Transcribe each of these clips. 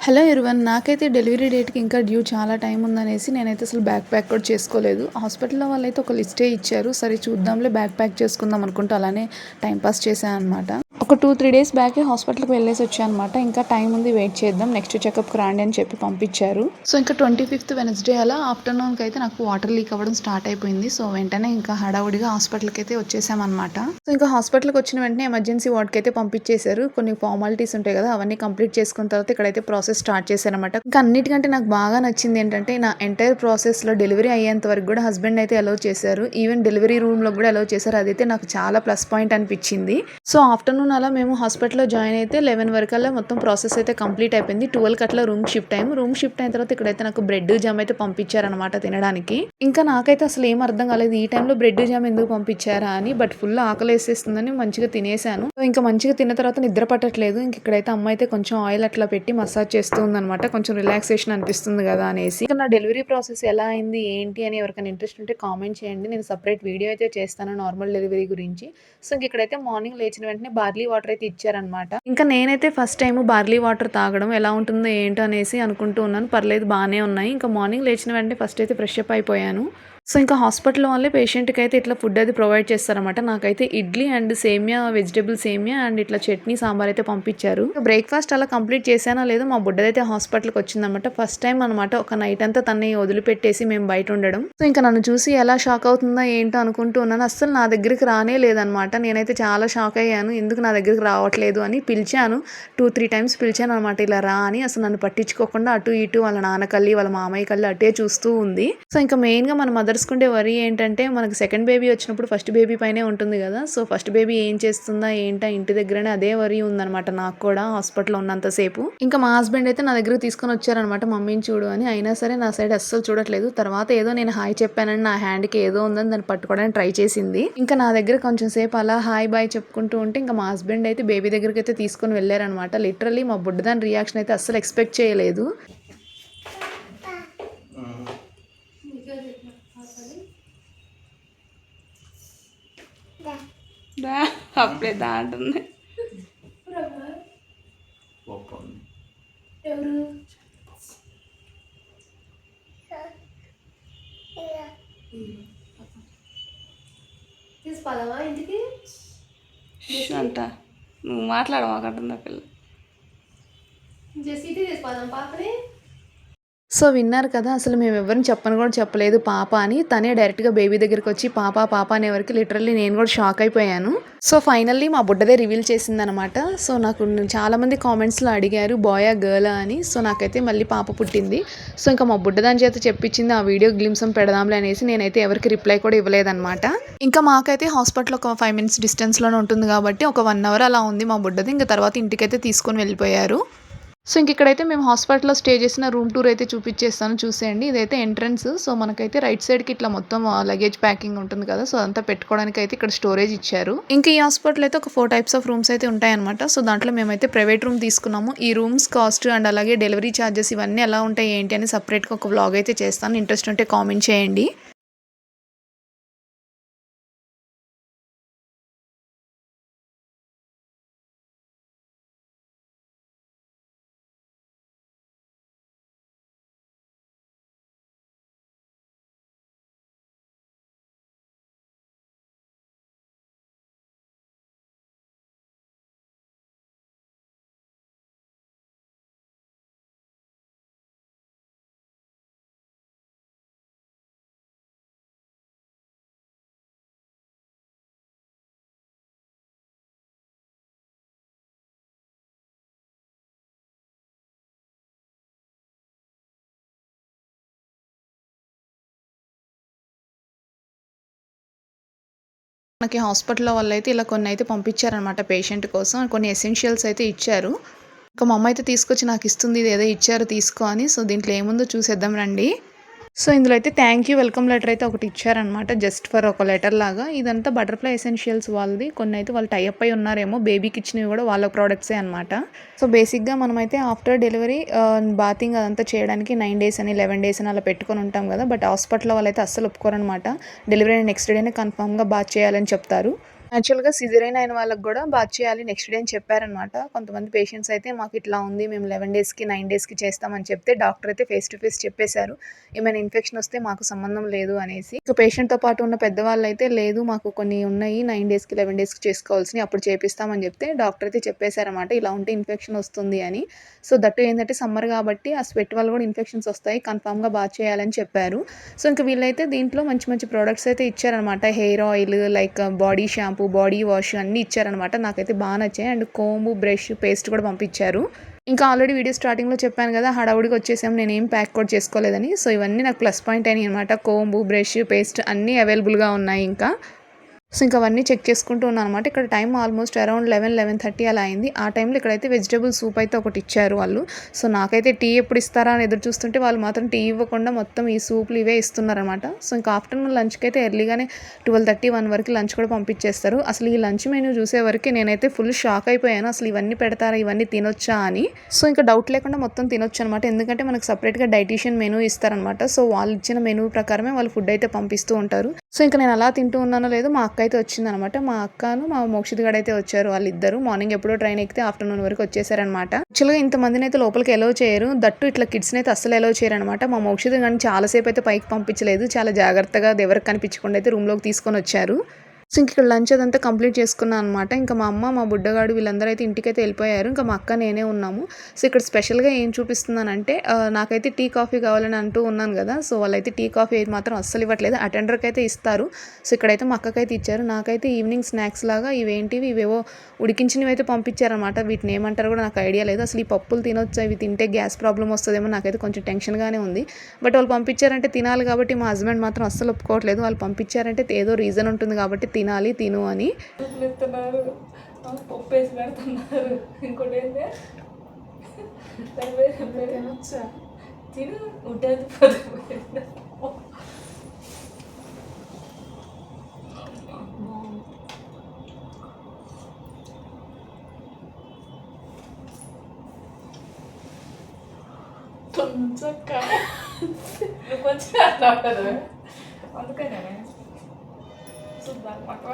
Hello everyone. నాకైతే delivery డేట్‌కి ఇంకా డ్యూ చాలా టైం ఉందనేసి నేనైతే అసలు బ్యాగ్ ప్యాక్ కూడా చేసుకోలేదు. హాస్పిటల్‌లో వాళ్ళైతే ఒక లిస్టే ఇచ్చారు. సరే చూద్దాంలే బ్యాగ్ ప్యాక్ చేసుకుందాం అనుకుంటూ అలానే టైం పాస్ చేశాను అనమాట. ఒక 2, 3 డేస్ బ్యాకే హాస్పిటల్‌కి వెళ్ళేసి వచ్చాను అనమాట. ఇంకా టైం ఉంది, వెయిట్ చేద్దాం, నెక్స్ట్ చెకప్‌కి రాండి అని చెప్పి పంపించారు. సో ఇంకా 25th వెడ్నెస్డే అలా ఆఫ్టర్‌నూన్‌కి అయితే నాకు వాటర్ లీక్ అవ్వడం స్టార్ట్ అయిపోయింది. సో వెంటనే ఇంకా హడావుడిగా హాస్పిటల్‌కి అయితే వచ్చేసామన్నమాట. సో ఇంకా హాస్పిటల్‌కి వచ్చిన వెంటనే ఎమర్జెన్సీ వార్డ్‌కి అయితే పంపించేశారు. కొన్ని ఫార్మాలిటీస్ ఉంటాయి కదా, అవన్నీ కంప్లీట్ చేసుకున్న తర్వాత ఇక్కడైతే ప్రాసెస్ స్టార్ట్ చేశారనమాట. ఇంకా అన్నిటికంటే నాకు బాగా నచ్చింది ఏంటంటే నా ఎంటైర్ ప్రాసెస్‌లో డెలివరీ అయ్యేంత వరకు కూడా హస్బెండ్ అయితే అలౌ చేశారు. ఈవెన్ డెలివరీ రూమ్‌లో కూడా అలౌ చేశారు. అదైతే నాకు చాలా ప్లస్ పాయింట్ అనిపించింది. సో ఆఫ్టర్నూన్ అలా మేము హాస్పిటల్‌లో జాయిన్ అయితే 11 వరకల్లా మొత్తం ప్రాసెస్ అయితే కంప్లీట్ అయిపోయింది. 12కి అట్లా రూమ్ షిఫ్ట్ అయ్యాము. రూమ్ షిఫ్ట్ అయిన తర్వాత ఇక్కడైతే నాకు బ్రెడ్ జామ్ అయితే పంపించారనమాట తినడానికి. ఇంకా నాకైతే అసలు ఏం అర్థం కాలేదు ఈ టైంలో బ్రెడ్ జామ్ ఎందుకు పంపించారా అని. బట్ ఫుల్ ఆకలేసేస్తుందని మంచిగా తినేసాను. ఇంకా మంచిగా తిన్న తర్వాత నిద్ర పట్టట్లేదు. ఇంక ఇక్కడైతే అమ్మ అయితే కొంచెం ఆయిల్ అట్లా పెట్టి మసాజ్ చేస్తూ ఉందనమాట. కొంచెం రిలాక్సేషన్ అనిపిస్తుంది కదా అనేసి. ఇంకా నా డెలివరీ ప్రాసెస్ ఎలా అయింది ఏంటి అని ఎవరికైనా ఇంట్రెస్ట్ ఉంటే కామెంట్ చేయండి. నేను సపరేట్ వీడియో అయితే చేస్తాను నార్మల్ డెలివరీ గురించి. సో ఇంక ఇక్కడైతే మార్నింగ్ లేచిన వెంటనే బార్లీ వాటర్ అయితే ఇచ్చారనమాట. ఇంకా నేనైతే ఫస్ట్ టైం బార్లీ వాటర్ తాగడం ఎలా ఉంటుందో ఏంటో అనేసి అనుకుంటూ ఉన్నాను. పర్లేదు బాగానే ఉన్నాయి. ఇంకా మార్నింగ్ లేచిన వెంటనే ఫస్ట్ అయితే ఫ్రెష్ అప్ అయిపోయాను. సో ఇంకా హాస్పిటల్ వాళ్ళే పేషెంట్కి అయితే ఇట్లా ఫుడ్ అది ప్రొవైడ్ చేస్తారనమాట. నాకైతే ఇడ్లీ అండ్ సేమియా, వెజిటేబుల్ సేమియా అండ్ ఇట్లా చట్నీ సాంబార్ అయితే పంపించారు. బ్రేక్ఫాస్ట్ అలా కంప్లీట్ చేశానో లేదో మా బుడ్డదైతే హాస్పిటల్కి వచ్చిందనమాట. ఫస్ట్ టైం అనమాట ఒక నైట్ అంతా తనని వదిలిపెట్టేసి మేము బయట ఉండడం. సో ఇంకా నన్ను చూసి ఎలా షాక్ అవుతుందో ఏంటో అనుకుంటూ ఉన్నాను. అస్సలు నా దగ్గరికి రానే లేదనమాట. నేనైతే చాలా షాక్ అయ్యాను. ఎందుకు నా దగ్గరికి రావట్లేదు అని పిలిచాను. 2, 3 టైమ్స్ పిలిచాను అనమాట ఇలా రా అని. అసలు నన్ను పట్టించుకోకుండా అటు ఇటు వాళ్ళ నాన్న కళ్ళి వాళ్ళ మామయ్య కళ్ళి అటే చూస్తూ ఉంది. సో ఇంకా మెయిన్గా మన మదర్స్ కుండే వరీ ఏంటంటే మనకి సెకండ్ బేబీ వచ్చినప్పుడు ఫస్ట్ బేబీ పైనే ఉంటుంది కదా. సో ఫస్ట్ బేబీ ఏం చేస్తుందా ఏంటా ఇంటి దగ్గరనే అదే వరీ ఉందనమాట నాకు కూడా హాస్పిటల్లో ఉన్నంతసేపు. ఇంకా మా హస్బెండ్ అయితే నా దగ్గరకు తీసుకొని వచ్చారనమాట మమ్మీని చూడు అని. అయినా సరే నా సైడ్ అస్సలు చూడట్లేదు. తర్వాత ఏదో నేను హాయ్ చెప్పానని నా హ్యాండ్కి ఏదో ఉందని దాన్ని పట్టుకోవడానికి ట్రై చేసింది. ఇంకా నా దగ్గర కొంచెం సేపు అలా హాయ్ బాయ్ చెప్పుకుంటూ ఉంటే ఇంకా మా హస్బెండ్ అయితే బేబీ దగ్గరికి అయితే తీసుకొని వెళ్ళారనమాట. లిటరల్లీ మా బుడ్డదాని రియాక్షన్ అయితే అస్సలు ఎక్స్పెక్ట్ చేయలేదు. అప్పుడే దాంటుంది ఎవరు తీసుకోవాలా ఇంటికి అంట. నువ్వు మాట్లాడమాకంటుందా పిల్ల. జస్ట్ ఇటీ తీసుకోదాం పాపని. సో విన్నారు కదా, అసలు మేము ఎవరిని చెప్పని కూడా చెప్పలేదు పాప అని. తనే డైరెక్ట్గా బేబీ దగ్గరికి వచ్చి పాప పాప అనే వరకు లిటరల్లీ నేను కూడా షాక్ అయిపోయాను. సో ఫైనల్లీ మా బుడ్డదే రివీల్ చేసిందనమాట. సో నాకు చాలామంది కామెంట్స్లో అడిగారు బాయా గర్లా అని. సో నాకైతే మళ్ళీ పాప పుట్టింది. సో ఇంకా మా బుడ్డదాని చేత చెప్పించింది ఆ వీడియో గ్లిమ్సం పెడదాంలే అనేసి. నేనైతే ఎవరికి రిప్లై కూడా ఇవ్వలేదన్నమాట. ఇంకా మాకైతే హాస్పిటల్ ఒక 5 minutes డిస్టెన్స్లోనే ఉంటుంది కాబట్టి ఒక 1 hour అలా ఉంది మా బుడ్డది. ఇంకా తర్వాత ఇంటికైతే తీసుకొని వెళ్ళిపోయారు. సో ఇంక ఇక్కడైతే మేము హాస్పిటల్లో స్టే చేసిన రూమ్ టూర్ అయితే చూపించేస్తాను, చూసేయండి. ఇదైతే ఎంట్రన్స్. సో మనకైతే రైట్ సైడ్కి ఇట్లా మొత్తం లగేజ్ ప్యాకింగ్ ఉంటుంది కదా, సో అదంతా పెట్టుకోవడానికి అయితే ఇక్కడ స్టోరేజ్ ఇచ్చారు. ఇంకా ఈ హాస్పిటల్ అయితే ఒక 4 types ఆఫ్ రూమ్స్ అయితే ఉంటాయన్నమాట. సో దాంట్లో మేమైతే ప్రైవేట్ రూమ్ తీసుకున్నాము. ఈ రూమ్స్ కాస్ట్ అండ్ అలాగే డెలివరీ ఛార్జెస్ ఇవన్నీ ఎలా ఉంటాయి ఏంటి అని సపరేట్గా ఒక వ్లాగ్ అయితే చేస్తాను. ఇంట్రెస్ట్ ఉంటే కామెంట్ చేయండి. మనకి హాస్పిటల్లో వాళ్ళు అయితే ఇలా కొన్ని అయితే పంపించారనమాట పేషెంట్ కోసం. కొన్ని ఎసెన్షియల్స్ అయితే ఇచ్చారు. ఇంకా మా అమ్మ అయితే తీసుకొచ్చి నాకు ఇస్తుంది, ఇది ఏదో ఇచ్చారు తీసుకో అని. సో దీంట్లో ఏముందో చూసేద్దాం రండి. సో ఇందులో అయితే థ్యాంక్ యూ వెల్కమ్ లెటర్ అయితే ఒకటి ఇచ్చారనమాట, జస్ట్ ఫర్ ఒక లెటర్ లాగా. ఇదంతా బటర్ఫ్లై ఎసెన్షియల్స్ వాళ్ళది. కొన్ని అయితే వాళ్ళు టైఅప్ అయి ఉన్నారేమో, బేబీకి ఇచ్చినవి కూడా వాళ్ళ ప్రోడక్ట్సే అనమాట. సో బేసిక్గా మనమైతే ఆఫ్టర్ డెలివరీ బాతింగ్ అదంతా చేయడానికి 9 days అని 11 days అని అలా పెట్టుకొని ఉంటాం కదా. బట్ హాస్పిటల్లో వాళ్ళైతే అస్సలు ఒప్పుకోరనమాట. డెలివరీ నెక్స్ట్ డేనే కన్ఫామ్గా బాత్ చేయాలని చెప్తారు. యాక్చువల్‌గా సిజేరియన్ అయిన వాళ్ళకి గూడా బాత్ చేయాలి నెక్స్ట్ డే అని చెప్పారనమాట. కొంతమంది పేషెంట్స్ అయితే మాకిట్లా ఉంది. మేము 11 డేస్‌కి, 9 డేస్‌కి చేస్తామని చెప్తే డాక్టర్ అయితే ఫేస్ టు ఫేస్ చెప్పేశారు. ఏమైనా ఇన్ఫెక్షన్ వస్తే మాకు సంబంధం లేదు అనేసి. ఇక పేషెంట్‌తో పాటు ఉన్న పెద్దవాళ్ళైతే లేదు మాకు కొన్ని ఉన్నాయి 9 డేస్‌కి, 11 డేస్‌కి చేసుకోవాల్సినయి అప్పుడు చేపిస్తామని చెప్తే డాక్టర్ అయితే చెప్పేశారనమాట. ఇలా ఉంటే ఇన్ఫెక్షన్ వస్తుంది అని. సో, దట్ ఏంటంటే సమ్మర్ కాబట్టి ఆ స్వెట్ వల్ల కూడా ఇన్ఫెక్షన్స్ వస్తాయి. కన్ఫర్మ్‌గా బాత్ చేయాలని చెప్పారు. సో, ఇంక వీళ్ళైతే దీంట్లో మంచి మంచి ప్రొడక్ట్స్ అయితే ఇచ్చారనమాట. Hair oil, like body shampoo, body wash అన్నీ ఇచ్చారనమాట. నాకైతే బా నచ్చాయి. అండ్ కోంబు, బ్రష్, పేస్ట్ కూడా పంపించారు. ఇంకా ఆల్రెడీ వీడియో స్టార్టింగ్‌లో చెప్పాను గదా! హడావుడిగా వచ్చేసాం. నేనేం ప్యాక్ కూడా చేసుకోలేదని. సో, ఇవన్నీ నాకు ప్లస్ పాయింట్ అయినాయనమాట. కోంబు, బ్రష్, పేస్ట్ అన్నీ అవైలబుల్‌గా ఉన్నాయి ఇంకా. సో, ఇంక అవన్నీ చెక్ చేసుకుంటూ ఉన్నాననమాట. ఇక్కడ టైం ఆల్మోస్ట్ అరౌండ్ 11, 11:30 అలా అయింది. ఆ టైంలో ఇక్కడైతే వెజిటబుల్ సూప్ అయితే ఒకటి ఇచ్చారు వాళ్ళు. సో, నాకైతే టీ ఎప్పుడు ఇస్తారా అని ఎదురు చూస్తుంటే వాళ్ళు మాత్రం టీ ఇవ్వకుండా మొత్తం ఈ సూప్‌లు ఇవే ఇస్తున్నారనమాట. సో, ఇంకా ఆఫ్టర్‌నూన్ లంచ్‌కి అయితే ఎర్లీగానే 12:30, 1 వరకు లంచ్ కూడా పంపించేస్తారు. అసలు ఈ లంచ్ మెనూ చూసేవరకి నేనైతే ఫుల్ షాక్ అయిపోయాను. అసలు ఇవన్నీ పెడతారా? ఇవన్నీ తినొచ్చా అని. సో, ఇంకా డౌట్ లేకుండా మొత్తం తినొచ్చనమాట. ఎందుకంటే మనకు సెపరేట్‌గా డైటీషియన్ మెనూ ఇస్తారనమాట. సో, వాళ్ళు ఇచ్చిన మెనూ ప్రకారమే వాళ్ళు ఫుడ్ అయితే పంపిస్తూ ఉంటారు. సో, ఇంక నేను అలా తింటూ ఉన్నానో లేదో మా అక్క అయితే వచ్చిందనమాట. మా అక్కను, మా మోక్షిత్ గాడు అయితే వచ్చారు వాళ్ళిద్దరూ. మార్నింగ్ ఎప్పుడో ట్రైన్ ఎక్కితే ఆఫ్టర్‌నూన్ వరకు వచ్చేసారనమాట. యాక్చువల్‌గా ఇంతమందినైతే లోపలికి ఎలౌ చేయరు. దట్టు ఇట్లా కిడ్స్‌నైతే అస్సలు ఎలౌ చేయరనమాట. మా మోక్షిత్ గాడిని చాలా సేపు అయితే పైకి పంపించలేదు. చాలా జాగ్రత్తగా అది ఎవరికి కనిపించకుండా అయితే రూమ్‌లోకి తీసుకొనొచ్చారు. సో, ఇంక ఇక్కడ లంచ్ అదంతా కంప్లీట్ చేసుకున్నా అనమాట. ఇంకా మా అమ్మ, మా బుడ్డగాడు వీళ్ళందరూ అయితే ఇంటికైతే వెళ్ళిపోయారు. ఇంకా మా అక్క, నేనే ఉన్నాము. సో, ఇక్కడ స్పెషల్‌గా ఏం చూపిస్తున్నానంటే నాకైతే టీ, కాఫీ కావాలని అంటూ ఉన్నాను గదా! సో, వాళ్ళైతే టీ, కాఫీ అయితే మాత్రం అస్సలు ఇవ్వట్లేదు. అటెండర్‌కి అయితే ఇస్తారు. సో, ఇక్కడైతే మా అక్కకైతే ఇచ్చారు. నాకైతే ఈవినింగ్ స్నాక్స్ లాగా ఇవేంటివి ఇవేవో ఉడికించినవి అయితే పంపించారనమాట. వీటిని ఏమంటారో కూడా నాకు ఐడియా లేదు. అసలు ఈ పప్పులు తినొచ్చా? ఇవి తింటే గ్యాస్ ప్రాబ్లమ్ వస్తదేమో నాకైతే కొంచెం టెన్షన్‌గానే ఉంది. బట్ వాళ్ళు పంపించారంటే తినాలి కాబట్టి మా హస్బెండ్ మాత్రం అస్సలు ఒప్పుకోవట్లేదు. వాళ్ళు పంపించారంటే ఏదో రీజన్ ఉంటుంది కాబట్టి తినాలి తిను అని. పప్పు వేసి పెడుతున్నారు. ఇంకోటి ఏంటి తినొచ్చా? తిను ఉంటుంది. కొంచెం కొంచెం అట్లా ఉంటుంది. అందుకనే సూప్ బాగా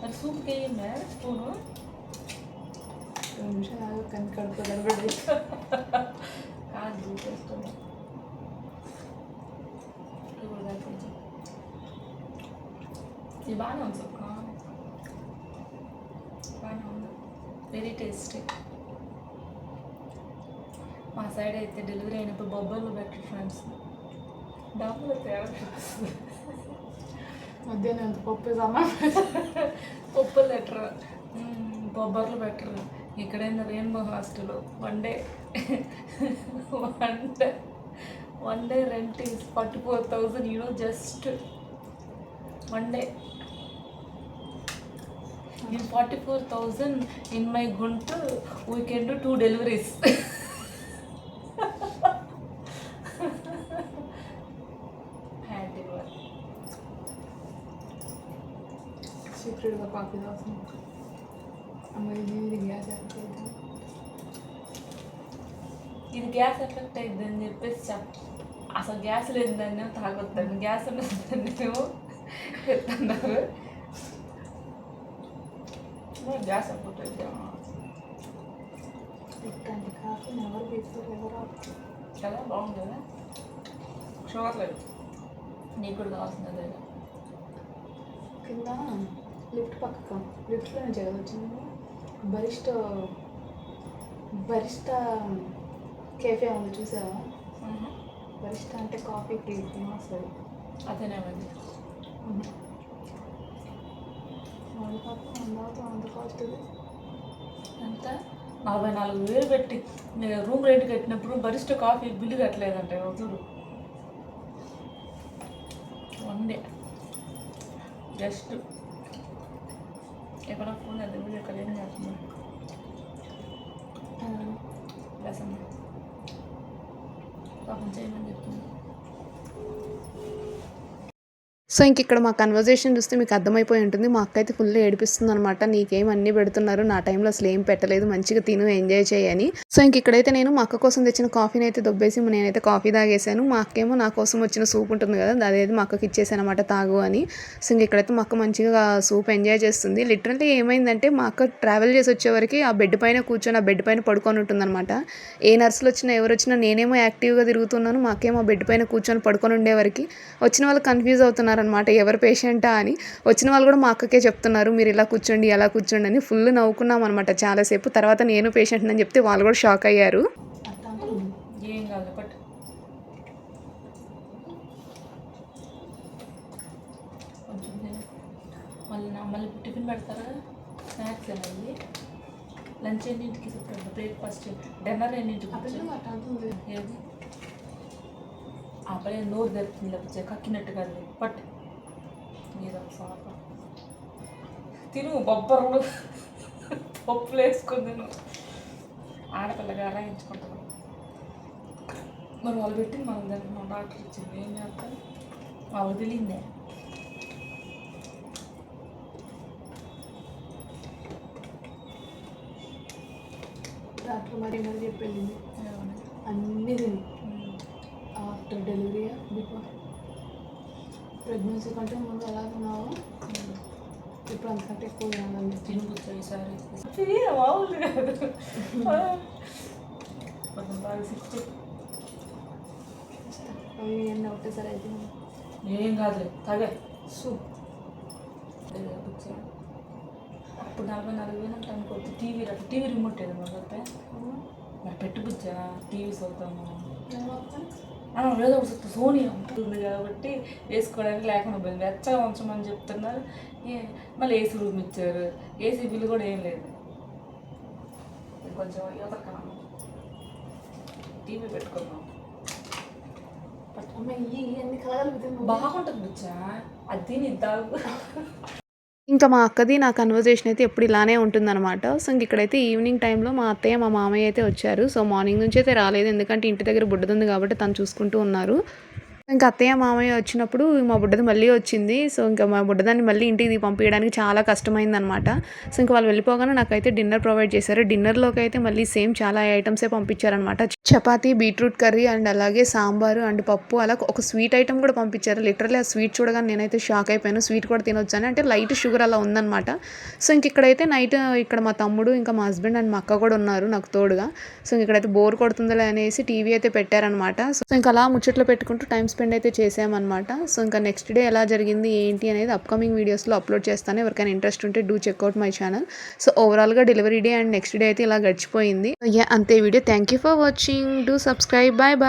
మరి సూప్కి వేయండి స్పూను. 2 నిమిషాలు కానీ కడుపు నిలబడి కాదు చూసేస్తుంది. కొంచెం ఇది బాగానే ఉంది సూప్, బాగానే ఉంది, వెరీ టేస్టీ. మా సైడ్ అయితే డెలివరీ అయినప్పుడు బొబ్బర్లు పెట్టరు ఫ్రెండ్స్. డబ్బులు తేడా మధ్యాహ్నం ఎంత పప్పు పప్పులు పెట్టరు, బొబ్బర్లు పెట్టరు. ఇక్కడైనా rainbow hostel one day rent is 44,000 just one day. In 44,000 in my Guntur we can do 2 deliveries. సీక్రెట్గా కాఫీ తాగుతుంది. ఇది గ్యాస్ ఎఫెక్ట్ అవుతుంది, ఇది గ్యాస్ ఎఫెక్ట్ అవుతుంది అని చెప్పేసి అసలు గ్యాస్ లేదని తాగొద్దండి, గ్యాస్ ఉన్నదేమో చెప్తున్నారు. గ్యాస్ ఎఫెక్ట్ అయితే ఇట్లాంటి కాఫీ ఎవరు తీసుకోరు కదా, బాగుంది కదా, షుగర్ లేదు. నీకు కూడా కావాల్సిందే లేదా కింద లిఫ్ట్ పక్కకు లిఫ్ట్లో నుంచి కదా వచ్చింది. బరిస్టా కేఫే ఉంది చూసావా? బరిస్టా అంటే కాఫీ ఫేమస్ అది, అదేనేమండి. అంత కాస్ట్ ఎంత 44,000 పెట్టి రూమ్ రెంట్ కట్టినప్పుడు బరిస్టా కాఫీ బిల్లు కట్టలేదంటే చూడు. వన్ డే జస్ట్ ఎక్కడ ఫోన్ అది వీడియో ఎక్కడ ఏం చేస్తుంది రసం పాపం చేయమని చెప్తుంది. సో ఇంక ఇక్కడ మా కన్వర్జేషన్ చూస్తే మీకు అర్థమైపోయి ఉంటుంది. మా అక్క అయితే ఫుల్ ఏడిపిస్తుంది అనమాట. నీకేం అన్నీ పెడుతున్నారు, నా టైంలో అసలు ఏం పెట్టలేదు, మంచిగా తిను ఎంజాయ్ చేయని. సో ఇంక ఇక్కడైతే నేను మా అక్క కోసం తెచ్చిన కాఫీని అయితే దొబ్బేసి నేనైతే కాఫీ తాగేసాను. మా అక్కేమో నా కోసం వచ్చిన సూప్ ఉంటుంది కదా, అదేది మా అక్కకి ఇచ్చేసాను అనమాట తాగు అని. సో ఇంక ఇక్కడైతే మా అక్క మంచిగా సూప్ ఎంజాయ్ చేస్తుంది. లిటరల్లీ ఏమైందంటే మా అక్క ట్రావెల్ చేసి వచ్చేవరకు ఆ బెడ్ పైన కూర్చొని ఆ బెడ్ పైన పడుకొని ఉంటుందన్నమాట. ఏ నర్సులు వచ్చినా ఎవరు వచ్చినా నేనేమో యాక్టివ్గా తిరుగుతున్నాను, మా అక్కేమో బెడ్ పైన కూర్చొని పడుకొని ఉండేవరకు వచ్చిన వాళ్ళు కన్ఫ్యూజ్ అవుతున్నారనమాట, ఎవరు పేషెంటా అని. వచ్చిన వాళ్ళు కూడా మా అక్కకే చెప్తున్నారు, మీరు ఇలా కూర్చోండి అలా కూర్చోండి అని. ఫుల్ నవ్వుకున్నాం అనమాట చాలాసేపు. తర్వాత నేను పేషెంట్ అని చెప్తే వాళ్ళు కూడా షాక్ అయ్యారు. ఏం కాదు బట్ మళ్ళీ టిఫిన్ పెడతారా, స్నాక్స్ ఏమీ, లంచ్ ఎన్నింటికి చెప్తారు, బ్రేక్ఫాస్ట్ డిన్నర్ ఎన్నింటికి, ఏది ఆ పని నోరు తెరుతుంది లేకపోతే కక్కినట్టు కాదు. బట్ మీరు సాప తిను, బొబ్బర్లు పప్పులు వేసుకొని తిను, ఆడపిల్లగా రాయించుకుంటాను. మరి వాళ్ళు పెట్టింది మనం తింటున్నాం, డాక్టర్ ఇచ్చింది ఏం చేస్తాం, వాళ్ళు తెలియదే. డాక్టర్ మరి చెప్పేది అన్నీ తిని ఆఫ్టర్ డెలివరీ బిఫోర్ ప్రెగ్నెన్సీ కంటే ముందు ఎలా తిన్నావు, ఇప్పుడు అంతకంటే ఎక్కువ తినాలని తినబుచ్చు ఈసారి మామూలు కాదు. కొంచెం బాగా సిక్స్టీ అవి ఏంటి ఒకటేసారి అయితే ఏం కాదులే తాగే సూప్. అప్పుడు 44,000 అంటే అనుకోవచ్చు. టీవీ రిమోట్ ఏదో మొదలైతే మరి పెట్టుబుచ్చా టీవీ చూద్దాము, ఏదో ఒకటి సోనీ ఉంటుంది కాబట్టి వేసుకోవడానికి లేకుండా పోయింది. వెచ్చగా ఉంచమని చెప్తున్నారు, మళ్ళీ ఏసీ రూమ్ ఇచ్చారు, ఏసీ బిల్లు కూడా ఏం లేదు. కొంచెం ఎదక్కన్నాము, టీవీ పెట్టుకున్నాం, బాగుంటుంది బుచ్చా, అది తిని తాగు. ఇంకా మా అక్కది నా కన్వర్జేషన్ అయితే ఎప్పుడు ఇలానే ఉంటుందన్నమాట. సో ఇంక ఇక్కడైతే ఈవినింగ్ టైంలో మా అత్తయ్య మా మామయ్య అయితే వచ్చారు. సో మార్నింగ్ నుంచి అయితే రాలేదు, ఎందుకంటే ఇంటి దగ్గర బుడ్డది ఉంది కాబట్టి తను చూసుకుంటూ ఉన్నారు. ఇంకా అత్తయ్య మామయ్య వచ్చినప్పుడు మా బుడ్డది మళ్ళీ వచ్చింది. సో ఇంకా మా బుడ్డదాన్ని మళ్ళీ ఇంటికి పంపించడానికి చాలా కష్టమైందనమాట. సో ఇంకా వాళ్ళు వెళ్ళిపోగానే నాకైతే డిన్నర్ ప్రొవైడ్ చేశారు. డిన్నర్లోకి అయితే మళ్ళీ సేమ్ చాలా ఐటమ్సే పంపించారనమాట. చపాతీ, బీట్రూట్ కర్రీ అండ్ అలాగే సాంబారు అండ్ పప్పు, అలా ఒక స్వీట్ ఐటమ్ కూడా పంపించారు. లిటరల్లీ ఆ స్వీట్ చూడగానే నేనైతే షాక్ అయిపోయాను. స్వీట్ కూడా తినొచ్చాను, అంటే లైట్ షుగర్ అలా ఉందన్నమాట. సో ఇంక ఇక్కడైతే నైట్ ఇక్కడ మా తమ్ముడు ఇంకా మా హస్బెండ్ అండ్ మా అక్క కూడా ఉన్నారు నాకు తోడుగా. సో ఇక్కడైతే బోర్ కొడుతుందిలే అనేసి టీవీ అయితే పెట్టారనమాట. సో ఇంకా అలా ముచ్చట్లు పెట్టుకుంటూ టైం స్పెండ్ అయితే చేసామన్నమాట. సో ఇంకా నెక్స్ట్ డే ఎలా జరిగింది ఏంటి అనేది అప్కమింగ్ వీడియోస్లో అప్లోడ్ చేస్తాను. ఎవరికైనా ఇంట్రెస్ట్ ఉంటే do check out my channel. So ఓవరాల్గా delivery day and next day అయితే ఇలా గడిచిపోయింది. అంతే వీడియో. Thank you for watching. Do subscribe. Bye bye.